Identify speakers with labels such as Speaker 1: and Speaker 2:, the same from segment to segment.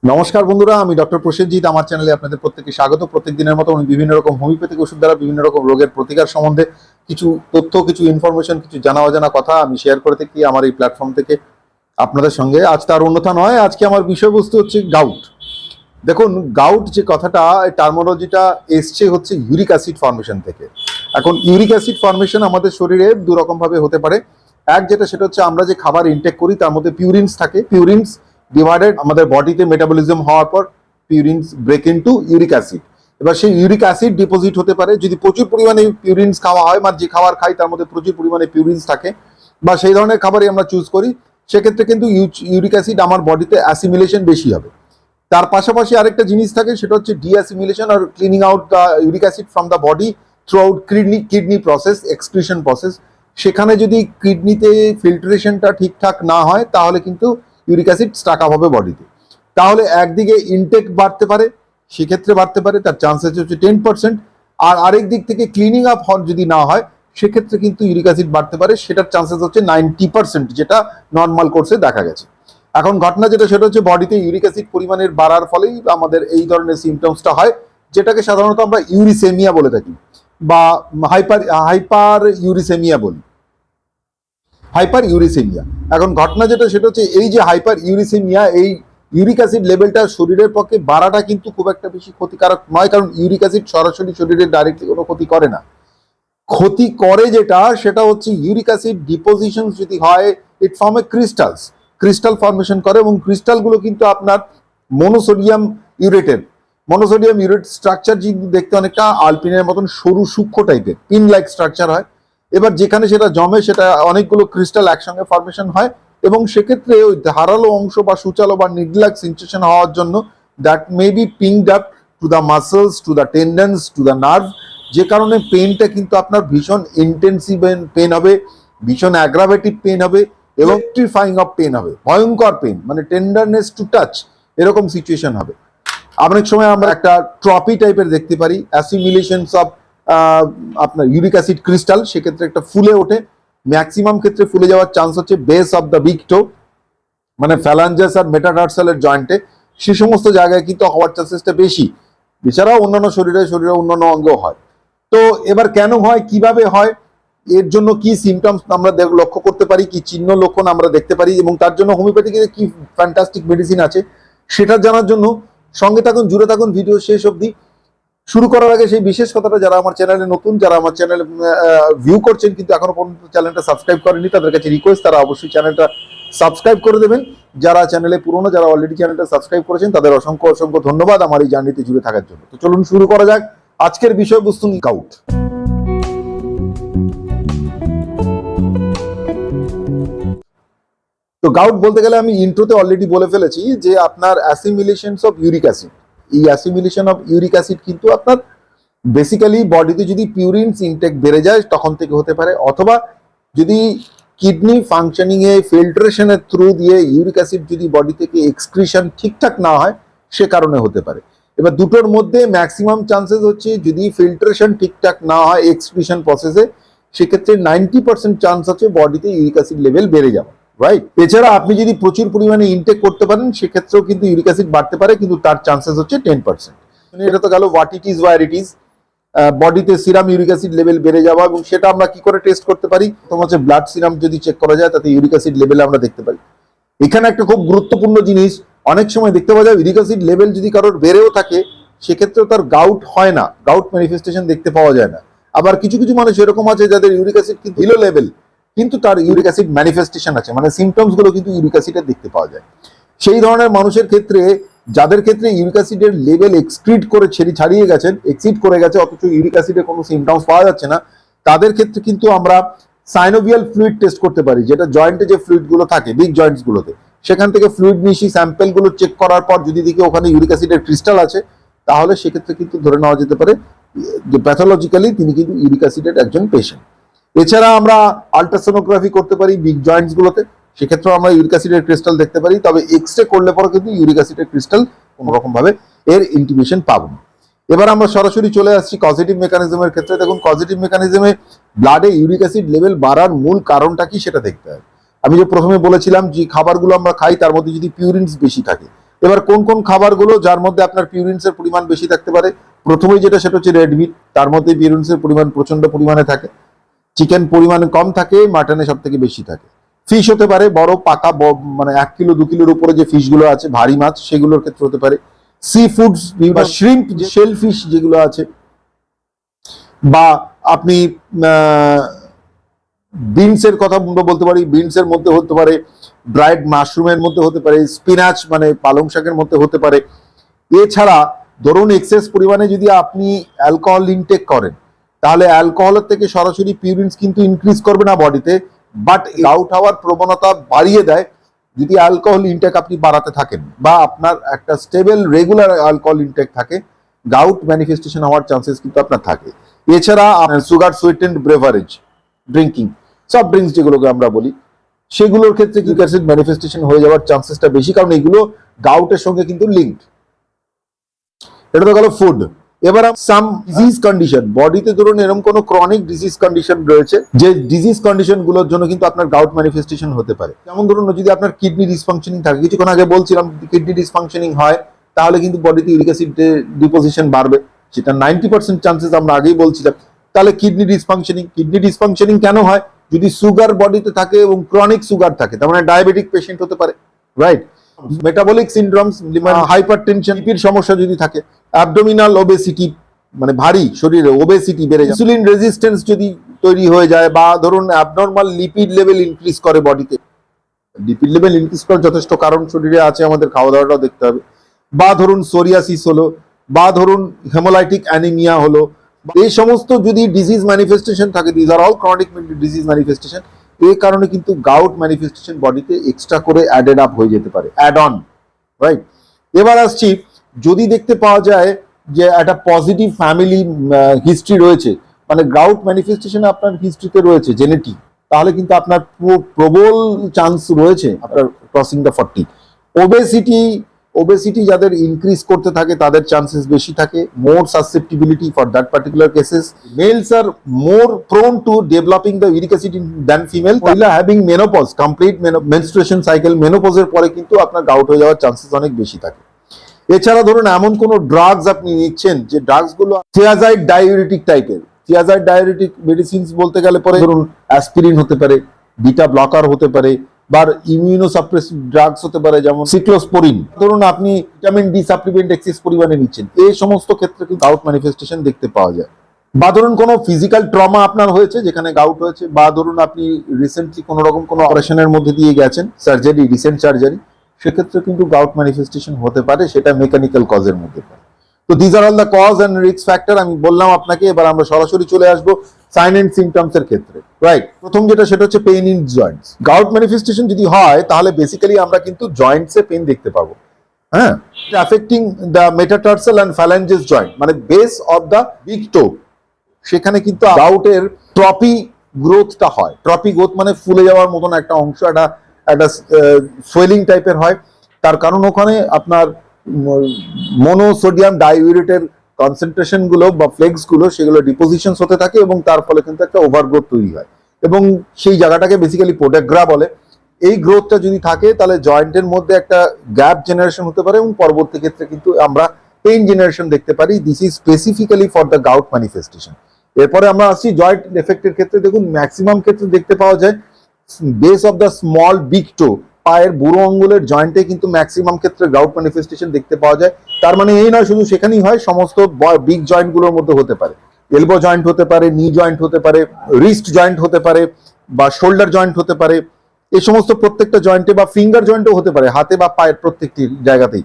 Speaker 1: নমস্কার বন্ধুরা, আমি ডক্টর প্রসেনজিৎ। আমার চ্যানেলে আপনাদের প্রত্যেককে স্বাগত। প্রত্যেক দিনের মতো আমি বিভিন্ন রকম হোমিওপ্যাথিক ওষুধ দ্বারা বিভিন্ন রকম রোগের প্রতিকার সম্বন্ধে কিছু তথ্য, কিছু ইনফরমেশন, কিছু জানা অজানা কথা আমি শেয়ার করে থাকি আমার এই প্ল্যাটফর্ম থেকে আপনাদের সঙ্গে। আজ তার অন্যথা নয়, আজকে আমার বিষয়বস্তু হচ্ছে গাউট। দেখুন, গাউট যে কথাটা, এই টার্মোলজিটা এসছে হচ্ছে ইউরিক অ্যাসিড ফর্মেশন থেকে। এখন ইউরিক অ্যাসিড ফর্মেশন আমাদের শরীরে দু রকম ভাবে হতে পারে। সেটা হচ্ছে আমরা যে খাবার ইনটেক করি তার মধ্যে পিউরিনস থাকে। পিউরিনস ডিভাইডেড আমাদের বডিতে মেটাবলিজম হওয়ার পর পিউরিনস ব্রেক ইনটু ইউরিক অ্যাসিড। এবার সেই ইউরিক অ্যাসিড ডিপোজিট হতে পারে যদি প্রচুর পরিমাণে পিউরিনস খাওয়া হয়, মানে যে খাবার খাই তার মধ্যে প্রচুর পরিমাণে পিউরিনস থাকে বা সেই ধরনের খাবারই আমরা চুজ করি, সেক্ষেত্রে কিন্তু ইউরিক অ্যাসিড আমার বডিতে অ্যাসিমিলেশন বেশি হবে। তার পাশাপাশি আরেকটা জিনিস থাকে, সেটা হচ্ছে ডিঅ্যাসিমিলেশন আর cleaning out the uric acid from the body throughout kidney process, excretion process. সেখানে যদি কিডনিতে ফিল্ট্রেশনটা ঠিকঠাক না হয় তাহলে কিন্তু ইউরিক অ্যাসিড স্টাক আপ হবে বডিতে। তাহলে একদিকে ইনটেক বাড়তে পারে, সেক্ষেত্রে বাড়তে পারে, তার চান্সেস হচ্ছে 10%। আর আরেক দিক থেকে ক্লিনিং আপ যদি না হয় সেক্ষেত্রে কিন্তু ইউরিক অ্যাসিড বাড়তে পারে, সেটার চান্সেস হচ্ছে 90%, যেটা নর্মাল কোর্সে দেখা গেছে। এখন ঘটনা যেটা, সেটা হচ্ছে বডিতে ইউরিক অ্যাসিড পরিমাণের বাড়ার ফলেই আমাদের এই ধরনের সিমটমসটা হয়, যেটাকে সাধারণত আমরা ইউরিসেমিয়া বলে থাকি বা হাইপার ইউরিসেমিয়া বলি, হাইপার ইউরিসেমিয়া। এখন ঘটনা যেটা, সেটা হচ্ছে এই যে হাইপার ইউরিসেমিয়া, এই ইউরিক অ্যাসিড লেভেলটা শরীরের পক্ষে বাড়াটা কিন্তু খুব একটা বেশি ক্ষতিকারক নয়, কারণ ইউরিক অ্যাসিড সরাসরি শরীরের ডাইরেক্টলি কোনো ক্ষতি করে না। ক্ষতি করে যেটা, সেটা হচ্ছে ইউরিক অ্যাসিড ডিপোজিশন যদি হয়, ইট ফর্ম এ ক্রিস্টাল ফর্মেশন করে, এবং ক্রিস্টালগুলো কিন্তু আপনার মনোসোডিয়াম ইউরেটের স্ট্রাকচার দেখতে অনেকটা আলপিনের মতন সরু সূক্ষ্ম টাইপের পিন লাইক স্ট্রাকচার হয়। এবার যেখানে সেটা জমে, সেটা অনেকগুলো ক্রিস্টাল একসঙ্গে ফর্মেশন হয়, এবং সেক্ষেত্রে ওই ধারালো অংশ বা সুচালো বা নিডলাক সেন্সেশন হওয়ার জন্য that may be pinged up to the muscles, to the tendons, to the nerve, যে কারণে পেনটা কিন্তু আপনার ভীষণ ইন্টেন্সিভ পেন হবে, ভীষণ অ্যাগ্রাভেটিভ পেন হবে, ইলেকট্রিফাইং অফ পেন হবে, ভয়ঙ্কর পেন, মানে টেন্ডারনেস টু টাচ, এরকম সিচুয়েশন হবে। অনেক সময় আমরা একটা ট্রপি টাইপের দেখতে পারি, অ্যাসিমিলেশনস অফ আপনার ইউরিক অ্যাসিড ক্রিস্টাল, সেক্ষেত্রে একটা ফুলে ওঠে। ম্যাক্সিমাম ক্ষেত্রে ফুলে যাওয়ার চান্স হচ্ছে বেস অফ দ্য বিগ টো, মানে ফ্যালাঞ্জাস আর মেটাটার্সালের জয়েন্টে, সে সমস্ত জায়গায় কিন্তু হওয়ার চান্সেসটা বেশি। এছাড়াও অন্যান্য শরীরে অন্যান্য অঙ্গেও হয়। তো এবার কেন হয়, কিভাবে হয়, এর জন্য কি সিমটমস আমরা লক্ষ্য করতে পারি, কি চিহ্ন লক্ষণ আমরা দেখতে পারি, এবং তার জন্য হোমিওপ্যাথিকে কি ফ্যান্টাস্টিক মেডিসিন আছে সেটা জানার জন্য সঙ্গে থাকুন, জুড়ে থাকুন ভিডিও শেষ অবধি। শুরু করার আগে সেই বিশেষ কথাটা, যারা আমার চ্যানেলে নতুন, যারা আমার চ্যানেল ভিউ করছেন কিন্তু এখনো পর্যন্ত চ্যানেলটা সাবস্ক্রাইব করেনি, তাদের কাছে রিকোয়েস্ট তারা অবশ্যই চ্যানেলটা সাবস্ক্রাইব করে দেবেন। যারা চ্যানেলে পুরনো, যারা অলরেডি চ্যানেলটা সাবস্ক্রাইব করেছেন, তাদের অসংখ্য অসংখ্য ধন্যবাদ আমার এই জার্নিতে জুড়ে থাকার জন্য। তো চলুন শুরু করা যাক আজকের বিষয়বস্তু, গাউট। তো গাউট বলতে গেলে আমি ইন্ট্রোতে অলরেডি বলে ফেলেছি যে আপনার অ্যাসিমিলেশনস অফ ইউরিক অ্যাসিড, এই অ্যাসিমিলেশন অফ ইউরিক অ্যাসিড কিন্তু আপনার বেসিক্যালি বডিতে যদি পিউরিনস ইনটেক বেড়ে যায় তখন থেকে হতে পারে, অথবা যদি কিডনি ফাংশনিং এ ফিল্ট্রেশনের থ্রু দিয়ে ইউরিক অ্যাসিড যদি বডি থেকে এক্সক্রিশন ঠিকঠাক না হয় সে কারণে হতে পারে। এবার দুটোর মধ্যে ম্যাক্সিমাম চান্সেস হচ্ছে যদি ফিল্ট্রেশন ঠিকঠাক না হয় এক্সক্রিশন প্রসেসে, সেক্ষেত্রে 90% চান্স আছে বডিতে ইউরিক অ্যাসিড লেভেল বেড়ে যাবে, রাইট। এছাড়া আপনি যদি প্রচুর পরিমাণে ইনটেক করতে পারেন সেক্ষেত্রেও কিন্তু ইউরিক অ্যাসিড বাড়তে পারে, কিন্তু তার চান্সেস হচ্ছে 10%। এটা তো গেল what it is, where it is. বডিতে সিরাম ইউরিক অ্যাসিড লেভেল বেড়ে যাওয়া, এবং সেটা আমরা কি করে টেস্ট করতে পারি, তোমার হচ্ছে ব্লাড সিরাম যদি চেক করা যায় তাতে ইউরিক অ্যাসিড লেভেল আমরা দেখতে পারি। এখানে একটা খুব গুরুত্বপূর্ণ জিনিস, অনেক সময় দেখতে পাওয়া যায় ইউরিক অ্যাসিড লেভেল যদি কারোর বেড়েও থাকে সেক্ষেত্রেও তার গাউট হয় না, গাউট ম্যানিফেস্টেশন দেখতে পাওয়া যায় না। আবার কিছু কিছু মানুষ এরকম আছে যাদের ইউরিক অ্যাসিড কিন্তু লো লেভেল, কিন্তু তার ইউরিক অ্যাসিড ম্যানিফেস্টেশন আছে, মানে সিমটমস গুলো কিন্তু ইউরিক অ্যাসিডের দেখতে পাওয়া যায়। সেই ধরনের মানুষের ক্ষেত্রে, যাদের ক্ষেত্রে ইউরিক অ্যাসিডের লেভেল এক্সিড করে গেছে অথচ ইউরিক অ্যাসিডের কোনো সিমটমস পাওয়া যাচ্ছে না, তাদের ক্ষেত্রে কিন্তু আমরা সাইনোভিয়াল ফ্লুইড টেস্ট করতে পারি, যেটা জয়েন্টে যে ফ্লুইড গুলো থাকে বিগ জয়েন্টস গুলোতে, সেখান থেকে ফ্লুইড নিয়ে স্যাম্পেল গুলো চেক করার পর যদি দেখি ওখানে ইউরিক অ্যাসিডের ক্রিস্টাল আছে, তাহলে সেক্ষেত্রে কিন্তু ধরে নেওয়া যেতে পারে যে প্যাথোলজিক্যালি তিনি কিন্তু ইউরিক অ্যাসিডের একজন পেশেন্ট। এছাড়া আমরা আল্ট্রাসোনোগ্রাফি করতে পারি বিগ জয়েন্টস গুলোতে, সেক্ষেত্রে আমরা ইউরিক অ্যাসিডের ক্রিস্টাল দেখতে পারি, তবে এক্সরে করলে পরে কিন্তু ইউরিক অ্যাসিডের ক্রিস্টাল কোনো রকম ভাবে এর ইন্টিমেশন পাবো না। এবার আমরা সরাসরি চলে আসছি কজেটিভ মেকানিজমের ক্ষেত্রে। দেখুন, কজেটিভ মেকানিজমে ব্লাডে ইউরিক অ্যাসিড লেভেল বাড়ার মূল কারণটা কি সেটা দেখতে হবে। আমি যে প্রথমে বলেছিলাম যে খাবারগুলো আমরা খাই তার মধ্যে যদি পিউরিনস বেশি থাকে, এবার কোন কোন খাবারগুলো যার মধ্যে আপনার পিউরিনসের পরিমাণ বেশি থাকতে পারে? প্রথমেই যেটা সেটা হচ্ছে রেড মিট, তার মধ্যে পিউরিনসের পরিমাণ প্রচন্ড পরিমাণে থাকে। চিকেন পরিমাণে কম থাকে, মাটনে সব থেকে বেশি থাকে। ফিশ হতে পারে বড় পাকা, মানে 1 কিলো 2 কিলোর উপরে যে ফিশগুলো আছে, ভারী মাছ, সেগুলোর ক্ষেত্রে হতে পারে। সি ফুডস বা শ্রিম্প, শেল ফিশ যেগুলো আছে, বা আপনি বিনসের কথা বলতে পারি, বিনসের মধ্যে হতে পারে, ড্রাইড মাশরুমের মধ্যে হতে পারে, স্পিনাচ মানে পালং শাকের মধ্যে হতে পারে। এছাড়া ধরুন এক্সেস পরিমাণে যদি আপনি অ্যালকোহল ইনটেক করেন, তাহলে অ্যালকোহলের থেকে সরাসরি পিউরিনস কিন্তু ইনক্রিজ করবে না বডিতে, বাট গাউট হওয়ার প্রবণতা বাড়িয়ে দেয় যদি অ্যালকোহল ইনটেক আপনি বাড়াতে থাকেন, বা আপনার একটা স্টেবল রেগুলার অ্যালকোহল ইনটেক থাকে, গাউট ম্যানিফেস্টেশন হওয়ার চান্সেস কিন্তু আপনার থাকে। এছাড়া sugar sweetened beverage drinking, soft drinks যেগুলোকে আমরা বলি, সেগুলোর ক্ষেত্রে কি অ্যাসিড ম্যানিফেস্টেশন হয়ে যাওয়ার চান্সেসটা বেশি, কারণ এগুলো গাউটের সঙ্গে কিন্তু লিঙ্কড। এটা তো গেল ফুড। এবার সাম ডিজিজ কন্ডিশন, বডিতে ধরুন এরকম কোনো ক্রনিক ডিজিজ কন্ডিশন রয়েছে, যে ডিজিজ কন্ডিশন গুলোর জন্য কিন্তু আপনার গাউট ম্যানিফেস্টেশন হতে পারে। যেমন ধরুন যদি আপনার কিডনি ডিসফাংশনিং থাকে, কিছুক্ষণ আগে বলছিলাম কিডনি ডিসফাংশনিং হয়, তাহলে কিন্তু বডিতে ইউরিক অ্যাসিড ডিপোজিশন বাড়বে, সেটা 90% চান্সেস আমরা আগেই বলছিলাম। তাহলে কিডনি ডিসফাংশনিং কেন হয়? যদি সুগার বডিতে থাকে এবং ক্রনিক সুগার থাকে, তার মানে ডায়াবেটিক পেশেন্ট হতে পারে, রাইট? মেটাবলিক সিনড্রোমস, হাইপারটেনশন, বিপির সমস্যা যদি থাকে, অ্যাবডোমিনাল ওবেসিটি মানে ভারী শরীরে ওবেসিটি বেড়ে যায়, ইনসুলিন রেজিস্ট্যান্স যদি তৈরি হয়ে যায়, বা ধরুন অ্যাবনর্মাল লিপিড লেভেল ইনক্রিজ করে বডিতে। লিপিড লেভেল ইনক্রিজ করার যথেষ্ট কারণ শরীরে আছে, আমাদের খাওয়া দাওয়াটাও দেখতে হবে। বা ধরুন সোরিয়াসিস হলো, বা ধরুন হেমোলাইটিক অ্যানিমিয়া হলো, এই সমস্ত যদি ডিজিজ ম্যানিফেস্টেশন থাকে, these are all chronic disease manifestation, এই কারণে কিন্তু গাউট ম্যানিফেস্টেশন বডিতে এক্সট্রা করে অ্যাডেড আপ হয়ে যেতে পারে, অ্যাড অন, রাইট? এবার আসছি, যদি দেখতে পাওয়া যায় যে একটা পজিটিভ ফ্যামিলি হিস্ট্রি রয়েছে, মানে গাউট ম্যানিফেস্টেশন আপনার হিস্ট্রিতে রয়েছে জেনেটিক, তাহলে কিন্তু আপনার প্রবল চান্স রয়েছে আপনার ক্রসিং দ্য 40। ওবেসিটি যাদের ইনক্রিজ করতে থাকে তাদের চান্সেস বেশি থাকে, more susceptibility for that particular cases. Males are more prone to developing the uric acid than female, having menopause, complete menstruation cycle, মেনোপজের পরে কিন্তু আপনার গাউট হয়ে যাওয়ার চান্সেস অনেক বেশি থাকে। এছাড়া ধরুন এমন কোন ড্রাগস আপনি নিচ্ছেন যে ড্রাগস গুলো থিয়াজাইড ডায়োরিটিক টাইপের, থিয়াজাইড ডায়োরিটিক মেডিসিনস বলতে গেলে পরে ধরুন অ্যাসপিরিন হতে পারে, বিটা ব্লকার হতে পারে, বা ইমিউনোসাপ্রেসিভ ড্রাগস হতে পারে যেমন সিক্লোস্পোরিন। ধরুন আপনি ভিটামিন ডি সাপ্লিমেন্ট এক্সেস পরিমাণে নিচ্ছেন, এই সমস্ত ক্ষেত্রে কিন্তু গাউট ম্যানিফেস্টেশন দেখতে পাওয়া যায়। বা ধরুন কোনো ফিজিক্যাল ট্রমা আপনার হয়েছে যেখানে গাউট হয়েছে, বা ধরুন আপনি রিসেন্টলি কোনো রকম কোনো অপারেশনের মধ্যে দিয়ে গেছেন, সার্জারি, রিসেন্ট সার্জারি, সেক্ষেত্রে কিন্তু গাউট ম্যানিফেস্টেশন হতে পারে, সেটা মেকানিক্যাল কজের মধ্যে। তো these are all the cause and risk factor আমি বললাম আপনাকে। এবার আমরা সরাসরি চলে আসবো সাইন এন্ড সিমটমস এর ক্ষেত্রে, রাইট? প্রথম যেটা সেটা হচ্ছে pain in Joints. Gout manifestation যদি হয় তাহলে বেসিক্যালি আমরা কিন্তু জয়েন্টসে পেইন দেখতে পাবো, হ্যাঁ, affecting the metatarsal and phalanges joint, মানে base of the big toe, সেখানে কিন্তু গাউটের ট্রপি গ্রোথটা হয়। ট্রপি গ্রোথ মানে ফুলে যাওয়ার মতন একটা অংশ, একটা সোয়েলিং টাইপের হয়। তার কারণ ওখানে আপনার মোনোসোডিয়াম ডাইউরেটের কনসেন্ট্রেশন গুলো বা ফ্লেক্স গুলো সেগুলো ডিপোজিশন হতে থাকে, এবং তার ফলে কিন্তু একটা ওভারগ্রোথ তৈরি হয়, এবং সেই জায়গাটাকে বেসিক্যালি পোডাগ্রা বলে। এই গ্রোথটা যদি থাকে তাহলে জয়েন্টের মধ্যে একটা গ্যাপ জেনারেশন হতে পারে, এবং পরবর্তী ক্ষেত্রে কিন্তু আমরা পেইন জেনারেশন দেখতে পারি। This is specifically for the gout manifestation. এরপরে আমরা আসছি জয়েন্ট এফেক্টের ক্ষেত্রে। দেখুন ম্যাক্সিমাম ক্ষেত্রে দেখতে পাওয়া যায় base of the small big toe, পায়ের বুড়ো আঙ্গুলের জয়েন্টে কিন্তু ম্যাক্সিমাম ক্ষেত্রে গাউট ম্যানিফেস্টেশন দেখতে পাওয়া যায়। তার মানে এই নয় শুধু সেখানেই হয়, সমস্ত বিগ জয়েন্ট গুলোর মধ্যে হতে পারে। এলবো জয়েন্ট হতে পারে, নি জয়েন্ট হতে পারে, রিস্ট জয়েন্ট হতে পারে, বা শোল্ডার জয়েন্ট হতে পারে। এই সমস্ত প্রত্যেকটা জয়েন্টে, বা ফিঙ্গার জয়েন্টও হতে পারে, হাতে বা পায়ের প্রত্যেকটি জায়গাতেই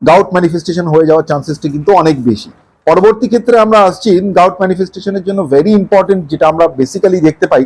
Speaker 1: গাউট ম্যানিফেস্টেশন হয়ে যাওয়ার চান্সেসটি কিন্তু অনেক বেশি। পরবর্তী ক্ষেত্রে আমরা আসছি গাউট ম্যানিফেস্টেশনের জন্য ভেরি ইম্পর্টেন্ট, যেটা আমরা বেসিক্যালি দেখতে পাই,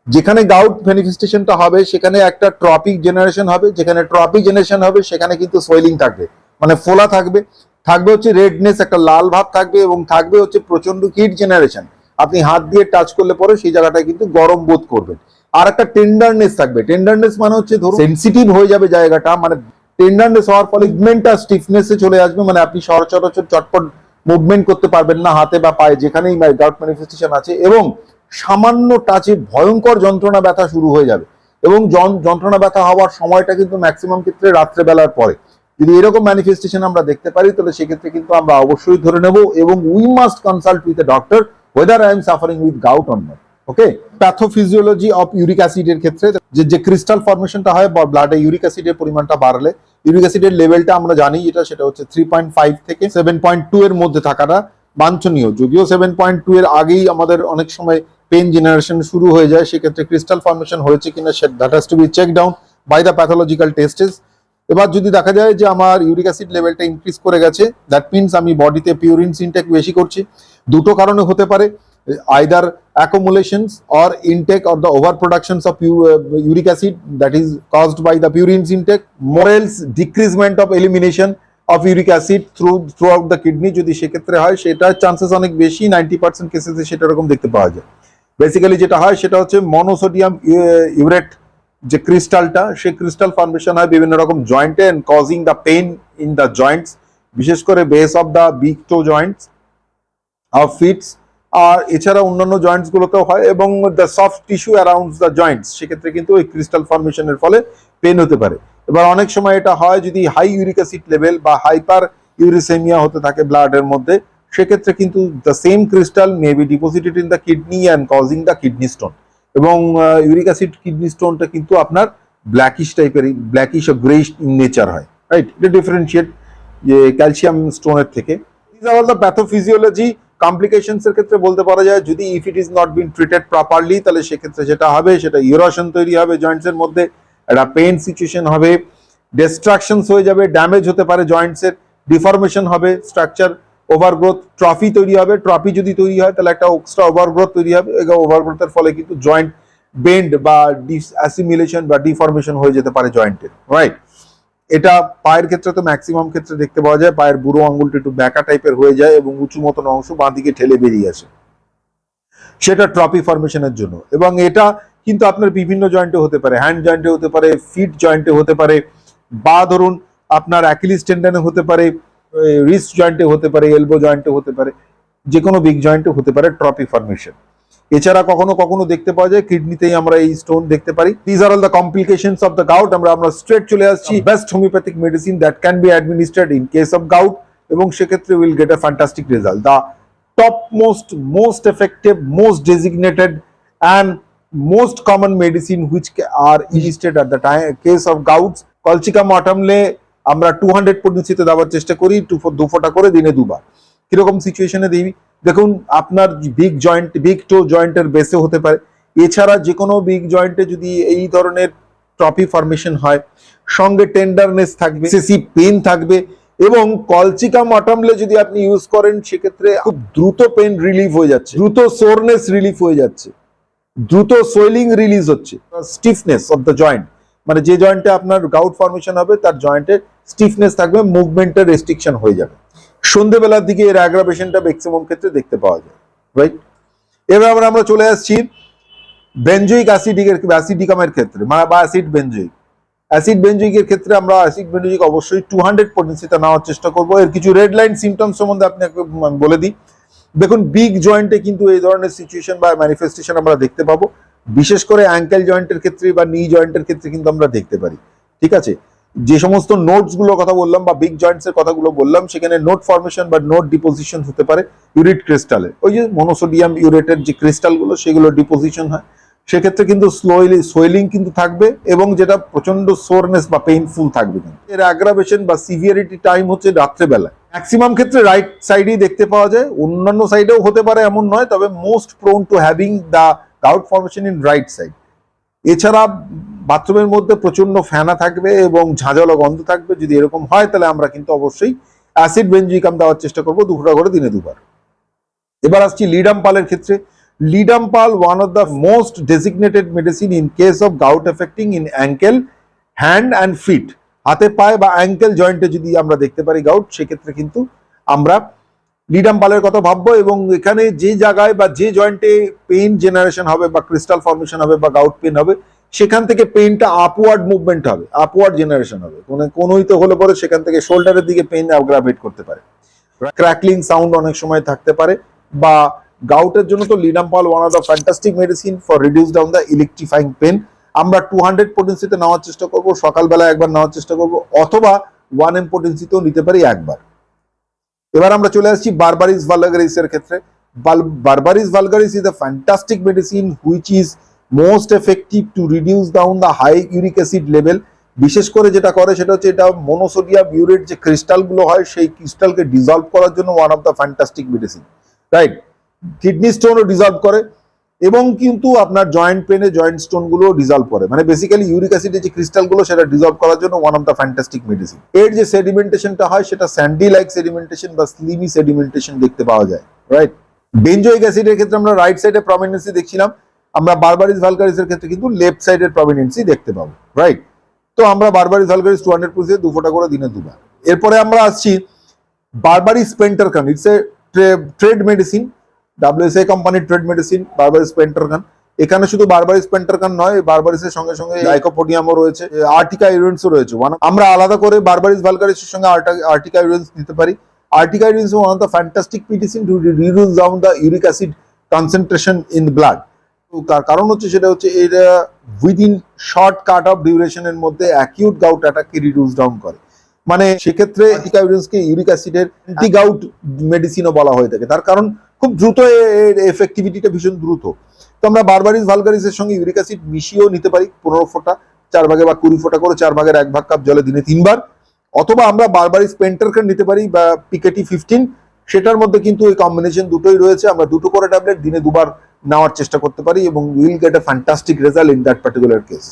Speaker 1: যেখানে গাউট ম্যানিফেস্টেশনটা হবে সেখানে একটা ট্রপিক জেনারেশন হবে। যেখানে ট্রপিক জেনারেশন হবে সেখানে কিন্তু সোয়েলিং থাকবে, মানে ফোলা থাকবে, থাকবে হচ্ছে রেডনেস, একটা লাল ভাব থাকবে, এবং থাকবে হচ্ছে প্রচন্ড হিট জেনারেশন। আপনি হাত দিয়ে টাচ করলে পরে সেই জায়গাটায় কিন্তু গরম বোধ করবেন। আর একটা টেন্ডারনেস থাকবে। টেন্ডারনেস মানে হচ্ছে ধরুন সেনসিটিভ হয়ে যাবে জায়গাটা, মানে টেন্ডারনেস হওয়ার ফলে লিগমেন্টটা স্টিফনেসে চলে আসবে, মানে আপনি সচরাচর চটপট মুভমেন্ট করতে পারবেন না হাতে বা পায়ে, যেখানেই গাউট ম্যানিফেস্টেশন আছে। এবং সামান্য টাচে ভয়ঙ্কর যন্ত্রণা ব্যথা শুরু হয়ে যাবে, এবং যন্ত্রণা ব্যথা হওয়ার সময়টা কিন্তু ম্যাক্সিমাম ক্ষেত্রে রাত্রেবেলার পরে। যদি এরকম ম্যানিফেস্টেশন আমরা দেখতে পারি তাহলে সেক্ষেত্রে কিন্তু আমরা অবশ্যই ধরে নেব এবং we must consult with a doctor whether I am suffering with gout or not. Okay, pathophysiology of uric অ্যাসিডের ক্ষেত্রে যে ক্রিস্টাল ফর্মেশনটা হয় ব্লাডে ইউরিক অ্যাসিডের পরিমাণটা বাড়লে ইউরিক অ্যাসিডের লেভেলটা আমরা জানি সেটা হচ্ছে 3.5 থেকে 7.2 এর মধ্যে থাকাটা বাঞ্ছনীয়। যদিও 7.2 এর আগেই আমাদের অনেক সময় পেন জেনারেশন শুরু হয়ে যায়, সেক্ষেত্রে ক্রিস্টাল ফর্মেশন হয়েছে কিনা that has to be check down by the pathological tests. এবার যদি দেখা যায় যে আমার ইউরিক অ্যাসিড লেভেলটা ইনক্রিজ করে গেছে, দ্যাট মিনস আমি বডিতে পিউরিনস ইনটেক বেশি করছি। দুটো কারণে হতে পারে, either accumulations or intake or the overproductions of uric acid that is caused by the purines intake, or else decreasement of elimination of uric acid throughout the kidney যদি সেক্ষেত্রে হয় সেটার চান্সেস অনেক বেশি, 90% কেসেসে সেটা এরকম দেখতে পাওয়া যায়। বেসিক্যালি যেটা হয় সেটা হচ্ছে মনোসোডিয়াম ইউরেট যে ক্রিস্টালটা, সেই ক্রিস্টাল ফর্মেশন হয় বিভিন্ন রকম জয়েন্টে and causing the pain in the joints, বিশেষ করে base of the big toe joints of feet, আর এছাড়া অন্যান্য জয়েন্টস গুলোতেও হয় এবং the soft tissue around the joints, সেক্ষেত্রে কিন্তু ওই ক্রিস্টাল ফর্মেশনের ফলে পেন হতে পারে। এবার অনেক সময় এটা হয় যদি হাই ইউরিক অ্যাসিড লেভেল বা হাইপার ইউরিসেমিয়া হতে থাকে ব্লাডের মধ্যে, সেক্ষেত্রে কিন্তু the same crystal may be deposited in the kidney and causing the kidney stone. এবং ইউরিক অ্যাসিড কিডনি স্টোনটা কিন্তু আপনার ব্ল্যাকিশ টাইপের, ব্ল্যাকিশ ও গ্রেইশ নেচার হয়, রাইট? এটা ডিফারেন্সিয়েট যে ক্যালসিয়াম স্টোনের থেকে। This are all the pathophysiology. Complications এর ক্ষেত্রে বলতে পারা যায় যদি if it is not been treated properly তাহলে সেক্ষেত্রে যেটা হবে সেটা ইরোশন তৈরি হবে জয়েন্টস এর মধ্যে, একটা পেন সিচুয়েশন হবে, ডিস্ট্রাকশনস হয়ে যাবে, ড্যামেজ হতে পারে জয়েন্টস এর, ডিফরমেশন হবে, স্ট্রাকচার ওভারগ্রোথ, ট্রফি তৈরি হবে। ট্রফি যদি তৈরি হয় তাহলে একটা এক্সট্রা ওভারগ্রোথ তৈরি হবে, এই ওভারগ্রোথের ফলে কিন্তু জয়েন্ট বেন্ড বা ডিসঅ্যাসিমিলেশন বা ডিফরমেশন হয়ে যেতে পারে জয়েন্টের, রাইট? এটা পায়ের ক্ষেত্রে তো ম্যাক্সিমাম ক্ষেত্রে দেখতে পাওয়া যায়, পায়ের বুড়ো আঙ্গুলটা একটু ব্যাকা টাইপের হয়ে যায় এবং উঁচু মতন অংশ বাঁ দিকে ঠেলে বেরিয়ে আসে, সেটা ট্রপি ফর্মেশনের জন্য। এবং এটা কিন্তু আপনার বিভিন্ন জয়েন্টে হতে পারে, হ্যান্ড জয়েন্টে হতে পারে, ফিট জয়েন্টে হতে পারে, বা ধরুন আপনার অ্যাকিলিস টেন্ডনে হতে পারে, রিস্ট জয়েন্টে হতে পারে, এলবো জয়েন্টে হতে পারে, যে কোনো বিগ জয়েন্টে হতে পারে ট্রপি ফর্মেশন। এছাড়া কখনো কখনো দেখতে পাওয়া যায় কিডনিতেই আমরা এই স্টোন দেখতে পারি। This are all the complications of the gout. আমরা স্ট্রেট চলে আসছি best homeopathic medicine that can be administered in case of gout, এবং সেক্ষেত্রে will get a fantastic result. The top most effective, most designated and most common medicine which are administered at the case of gouts, colchicum অটামলে আমরা 200 পদ্ধতিতে দেওয়ার চেষ্টা করি, 2 ফোঁটা করে দিনে 2 বার। কিরকম সিচুয়েশনে দিই দেখুন, আপনার বিগ জয়েন্ট, বিগ টো জয়েন্টের বেসে হতে পারে, এছাড়া যে কোনো বিগ জয়েন্টে যদি এই ধরনের ট্রপি ফর্মেশন হয়, সঙ্গে টেন্ডারনেস থাকবে, এক্সেসিভ পেন থাকবে, এবং কলচিকাম অটামলে যদি আপনি ইউজ করেন সেক্ষেত্রে খুব দ্রুত পেন রিলিফ হয়ে যাচ্ছে, দ্রুত সোরনেস রিলিফ হয়ে যাচ্ছে, দ্রুত সোয়েলিং রিলিজ হচ্ছে, স্টিফনেস অফ দ্য জয়েন্ট, মানে যে জয়েন্টে আপনার গাউট ফর্মেশন হবে তার জয়েন্টে স্টিফনেস থাকবে, মুভমেন্টের রেস্ট্রিকশন হয়ে যাবে। সন্ধ্যেবেলার দিকে এর অ্যাগ্রাভেশনটা ম্যাক্সিমাম ক্ষেত্রে দেখতে পাওয়া যায়, রাইট? এবার আমরা চলে আসছি বেনজোইক অ্যাসিডিকামের ক্ষেত্রে, মানে বা অ্যাসিড বেনজোইক। অ্যাসিড বেনজোইকের ক্ষেত্রে আমরা অ্যাসিড বেনজোইক অবশ্যই 200 পটেন্সিতে নেওয়ার চেষ্টা করব। এর কিছু রেড লাইন সিমটমস সম্বন্ধে আপনাকে বলে দিই। দেখুন, বিগ জয়েন্টে কিন্তু এই ধরনের সিচুয়েশন বা ম্যানিফেস্টেশন আমরা দেখতে পাবো, বিশেষ করে অ্যাঙ্কেল জয়েন্টের ক্ষেত্রে বা নি জয়েন্টের ক্ষেত্রে কিন্তু আমরা দেখতে পারি, ঠিক আছে? যে সমস্ত নোটস গুলোর কথা বললাম বা বিগ জয়েন্টস এর কথাগুলো বললাম, সেখানে নোট ফর্মেশন বা নোট ডিপোজিশন হতে পারে ইউরিট ক্রিস্টালে, ওই যে মনোসোডিয়াম ইউরেটের যে ক্রিস্টাল গুলো সেগুলো ডিপোজিশন হয়, সেক্ষেত্রে কিন্তু স্লোলি সোয়েলিং কিন্তু থাকবে এবং যেটা প্রচন্ড সোরনেস বা পেইনফুল থাকবে। এর অ্যাগ্রাভেশন বা সিভিয়ারিটি টাইম হচ্ছে রাত্রেবেলা, ম্যাক্সিমাম ক্ষেত্রে রাইট সাইডেই দেখতে পাওয়া যায়, অন্যান্য সাইডেও হতে পারে এমন নয়, তবে most prone two having the gout formation in right side. এছাড়া বাথরুমের মধ্যে প্রচন্ড ফেনা থাকবে এবং ঝাঁঝালো গন্ধ থাকবে। যদি এরকম হয় তাহলে আমরা কিন্তু অবশ্যই অ্যাসিড বেনজোইকাম দেওয়ার চেষ্টা করবো 2 ফোঁটা করে দিনে 2 বার। এবার আসছি লিডাম্পালের ক্ষেত্রে। Ledum pal one of the most designated medicine in case of gout affecting in ankle, hand and feet. হাতে পায়ে বা অ্যাঙ্কেল জয়েন্টে যদি আমরা দেখতে পারি গাউট, সেক্ষেত্রে কিন্তু আমরা লিডাম্পালের কথা ভাববো। এবং এখানে যে জায়গায় বা যে জয়েন্টে পেইন জেনারেশন হবে বা ক্রিস্টাল ফর্মেশন হবে বা গাউট পেন হবে, সেখান থেকে পেইনটা আপওয়ার্ড মুভমেন্ট হবে, আপওয়ার্ড জেনারেশন হবে। কোনোইতে হলে পরে সেখান থেকে শোল্ডারের দিকে পেইন অ্যাগ্রাভেট করতে পারে, ক্র্যাকলিং সাউন্ড অনেক সময় থাকতে পারে। বা গাউটের জন্য তো ledum pal one of the fantastic medicine for reduce down the electrifying pain. আমরা 200 পটেন্সিতে নেওয়ার চেষ্টা করব, সকালবেলা একবার নেওয়ার চেষ্টা করব, অথবা 1 mg পোটেন্সিতেও নিতে পারি একবার। এবার আমরা চলে আসছি বারবারিস ভালগারিস এর ক্ষেত্রে। Berberis vulgaris is a fantastic medicine which is most effective to reduce down the high uric acid level. বিশেষ করে যেটা করে সেটা হচ্ছে এটা মনোসোডিয়াম ইউরেট যে ক্রিস্টালগুলো হয় সেই ক্রিস্টালকে ডিজলভ করার জন্য one of the fantastic medicine, right. Kidney স্টোনও ডিজলভ করে এবং কিন্তু আপনার জয়েন্ট পেনে জয়েন্ট স্টোনগুলো ডিজলভ করে, মানে বেসিক্যালি ইউরিক অ্যাসিডের যে ক্রিস্টালগুলো সেটা ডিজলভ করার জন্য one of the fantastic medicine. এর যে সেডিমেন্টেশনটা হয় সেটা স্যান্ডি লাইক সেডিমেন্টেশন বা স্লিমি সেডিমেন্টেশন দেখতে পাওয়া যায়, রাইট। বেনজোইক অ্যাসিডের ক্ষেত্রে আমরা রাইট সাইডে প্রমিনেন্সি দেখছিলাম, আমরা বারবারিস ভালগারিসের ক্ষেত্রে কিন্তু লেফট সাইডের প্রমিনেন্সি দেখতে পাবো, রাইট। তো আমরা বারবারিস ভালগারিস 200 পুষে 2 ফোঁটা করে দিনে 2 বার। এরপরে আমরা আসছি berberis pentarkan. It's a trade medicine, WSA কোম্পানির ট্রেড মেডিসিন বারবারিস পেন্টারকান। এখানে শুধু বারবারিস পেন্টারকান নয়, বারবারিসের সঙ্গে সঙ্গে লাইকোপোডিয়ামও রয়েছে, আর্টিকা ইউরেন্সও রয়েছে। আমরা আলাদা করে বারবারিস ভালগারিসের সঙ্গে আর্টিকা ইউরেন্স নিতে পারি। আর্টিকা urens one of the fantastic medicine two reduce down the uric acid concentration in blood. তার কারণ হচ্ছে সেটা হচ্ছে এটা উইদিন শর্ট কাট অফ ডিউরেশনের মধ্যে অ্যাকিউট গাউট অ্যাটাককে রিডিউস ডাউন করে। মানে সেক্ষেত্রে আর্টিকা ইউরেন্সকে ইউরিক অ্যাসিডের অ্যান্টি গাউট মেডিসিনও বলা হয়ে থাকে, তার কারণ খুব দ্রুত এর এফেক্টিভিটিটা ভীষণ দ্রুত। তো আমরা বারবারিস ভালগারিসের সঙ্গে ইউরিক অ্যাসিড মিশিয়েও নিতে পারি 15 ফোঁটা, 4 ভাগে বা 20 ফোঁটা করে 4 ভাগের 1 ভাগ কাপ জলে দিনে 3 বার। অথবা আমরা বারবারিস পেন্টারকান নিতে পারি বা পিকেটি 15, সেটার মধ্যে কিন্তু এই কম্বিনেশন দুটোই রয়েছে। আমরা 2টো করে ট্যাবলেট দিনে 2 বার নেওয়ার চেষ্টা করতে পারি এবং will get a fantastic result in that particular case.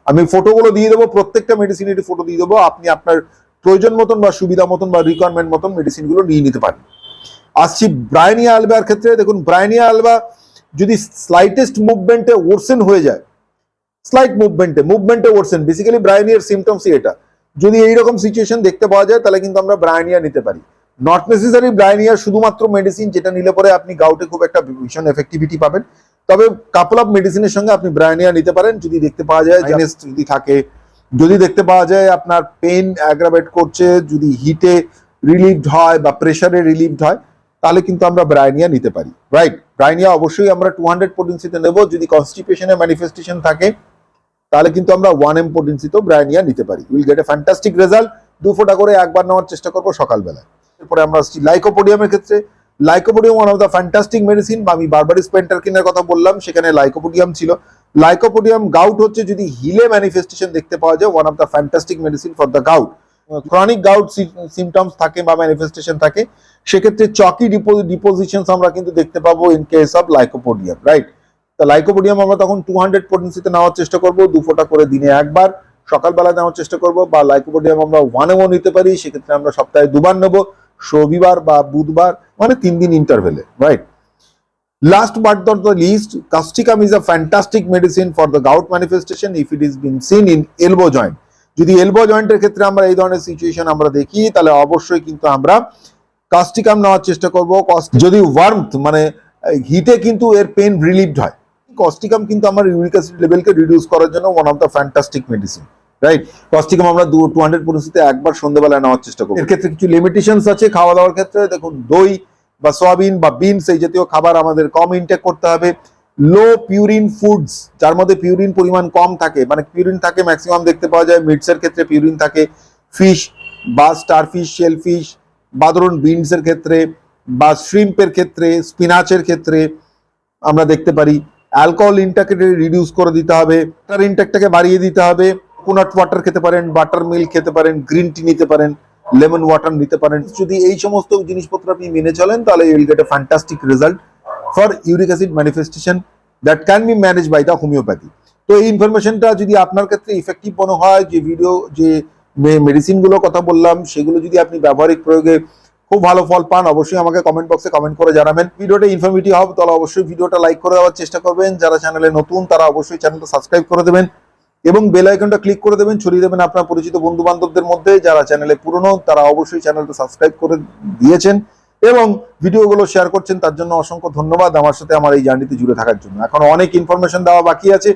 Speaker 1: আমি ফটোগুলো দিয়ে দেবো, প্রত্যেকটা মেডিসিনেরই ফটো দিয়ে দেবো, আপনি আপনার প্রয়োজন মতন বা সুবিধা মতন বা রিকোয়ারমেন্ট মতন মেডিসিনগুলো নিয়ে নিতে পারেন। আসছি ব্রায়োনিয়া আলবার ক্ষেত্রে। দেখুন, ব্রায়োনিয়া আলবা যদি স্লাইটেস্ট মুভমেন্টে ওরসেন হয়ে যায়, স্লাইট মুভমেন্টে ওরসেন, বেসিক্যালি ব্রায়োনিয়ার সিমটমসই এটা। যদি এইরকম সিচুয়েশন দেখতে পাওয়া যায় তাহলে কিন্তু আমরা ব্রায়োনিয়া নিতে পারি। নট নেসেসারি ব্রায়োনিয়া শুধুমাত্র মেডিসিন যেটা নিলে পরে আপনি গাউটে খুব একটা ভীষণ এফেক্টিভিটি পাবেন, তবে কাপল অফ মেডিসিনের সঙ্গে আপনি ব্রায়োনিয়া নিতে পারেন যদি দেখতে পাওয়া যায় যদি থাকে, যদি দেখতে পাওয়া যায় আপনার পেন অ্যাগ্রাভেট করছে, যদি হিটে রিলিভড হয় বা প্রেসারে রিলিভড হয়, তাহলে কিন্তু আমরা ব্রায়োনিয়া নিতে পারি, রাইট। ব্রায়োনিয়া অবশ্যই আমরা 200 পোটেন্সিতে নেব। যদি কনস্টিপেশনের ম্যানিফেস্টেশন থাকে তাহলে কিন্তু আমরা 1 mg পোটেন্সিতেও ব্রায়োনিয়া নিতে পারি। Will get a fantastic result. 2 ফোঁটা করে একবার নেওয়ার চেষ্টা করবো সকালবেলায়। এরপরে আমরা আসছি লাইকোপোডিয়ামের ক্ষেত্রে। Lycopodium one of the fantastic medicine. আমি বারবারিস পেন্টারকিনের কথা বললাম, সেখানে লাইকোপোডিয়াম ছিল। লাইকোপোডিয়াম গাউট হচ্ছে যদি হিলে ম্যানিফেস্টেশন দেখতে পাওয়া যায়, one of the fantastic medicine for the gout. Chronic gout symptoms থাকে বা ম্যানিফেস্টেশন থাকে, সেক্ষেত্রে চকি ডিপোজিশনস আমরা কিন্তু দেখতে পাবো in case of lycopodium, right. তো লাইকোপোডিয়াম আমরা তখন 200 পোটেন্সিতে নেওয়ার চেষ্টা করব, 2 ফোঁটা করে দিনে একবার সকালবেলা নেওয়ার চেষ্টা করব। বা লাইকোপোডিয়াম আমরা 1 mg নিতে পারি, সেক্ষেত্রে আমরা সপ্তাহে 2 বার নেব, রবিবার বা বুধবার, মানে 3 দিন ইন্টারভেলে, right. Last but not the least, causticum is a fantastic medicine for the gout manifestation if it is been seen in elbow joint. যদি এলবো জয়েন্টের ক্ষেত্রে আমরা এই ধরনের সিচুয়েশন আমরা দেখি তাহলে অবশ্যই কিন্তু আমরা কাস্টিকাম নেওয়ার চেষ্টা করব। যদি ওয়ার্মথ মানে হিটে কিন্তু এর পেন রিলিভড হয়, কাস্টিকাম কিন্তু আমার ইউরিক অ্যাসিড লেভেলকে রিডিউস করার জন্য one of the fantastic medicine, right. Causticum আমরা 200 পোটেন্সিতে একবার সন্ধ্যাবেলায় নেওয়ার চেষ্টা করব। এর ক্ষেত্রে কিছু লিমিটেশনস আছে খাওয়া দাওয়ার ক্ষেত্রে। দেখুন, দই বা সয়াবিন বা বিনস এই জাতীয় খাবার আমাদের কম ইনটেক করতে হবে। লো পিউরিন ফুডস, যার মধ্যে পিউরিন পরিমাণ কম থাকে, মানে পিউরিন থাকে ম্যাক্সিমাম দেখতে পাওয়া যায় মিটসের ক্ষেত্রে পিউরিন থাকে, ফিশ বা স্টারফিশ, শেলফিশ বা ধরুন বিনসের ক্ষেত্রে বা শ্রিম্পের ক্ষেত্রে, স্পিনাচের ক্ষেত্রে আমরা দেখতে পারি। অ্যালকোহল ইনটেককে রিডিউস করে দিতে হবে, ওয়াটার ইনটেকটাকে বাড়িয়ে দিতে হবে। কোকোনাট ওয়াটার খেতে পারেন, বাটার মিল্ক খেতে পারেন, গ্রিন টি নিতে পারেন, লেমন ওয়াটার নিতে পারেন। যদি এই সমস্ত জিনিসপত্র আপনি মেনে চলেন তাহলে you will get a fantastic result for uric acid manifestation that can be manage by the homeopathy. তো এই ইনফরমেশনটা যদি আপনার ক্ষেত্রে ইফেক্টিভ মনে হয়, যে ভিডিও যে মেডিসিনগুলো কথা বললাম সেগুলো যদি আপনি ব্যবহারিক প্রয়োগে খুব ভালো ফল পান, অবশ্যই আমাকে কমেন্ট বক্সে কমেন্ট করে জানাবেন। ভিডিওটা ইনফরমেটিভ হবে তাহলে অবশ্যই ভিডিওটা লাইক করে দেওয়ার চেষ্টা করবেন। যারা চ্যানেলে নতুন তারা অবশ্যই চ্যানেলটা সাবস্ক্রাইব করে দেবেন এবং বেল আইকনটা ক্লিক করে দেবেন, ছড়িয়ে দেবেন আপনার পরিচিত বন্ধু বান্ধবদের মধ্যে। যারা চ্যানেলে পুরনো তারা অবশ্যই চ্যানেলটা সাবস্ক্রাইব করে দিয়েছেন এবং ভিডিওগুলো শেয়ার করছেন, তার জন্য অসংখ্য ধন্যবাদ আমার সাথে আমার এই জার্নিতে জুড়ে থাকার জন্য। এখন অনেক ইনফরমেশন দেওয়া বাকি আছে,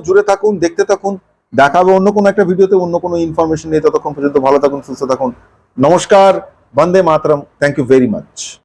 Speaker 1: জুড়ে থাকুন, দেখতে থাকুন। দেখা হবে অন্য কোনো একটা ভিডিওতে অন্য কোনো ইনফরমেশন নিয়ে। ততক্ষণ পর্যন্ত ভালো থাকুন, সুস্থ থাকুন। নমস্কার, বন্দে মাতরম, থ্যাংক ইউ ভেরি মাচ।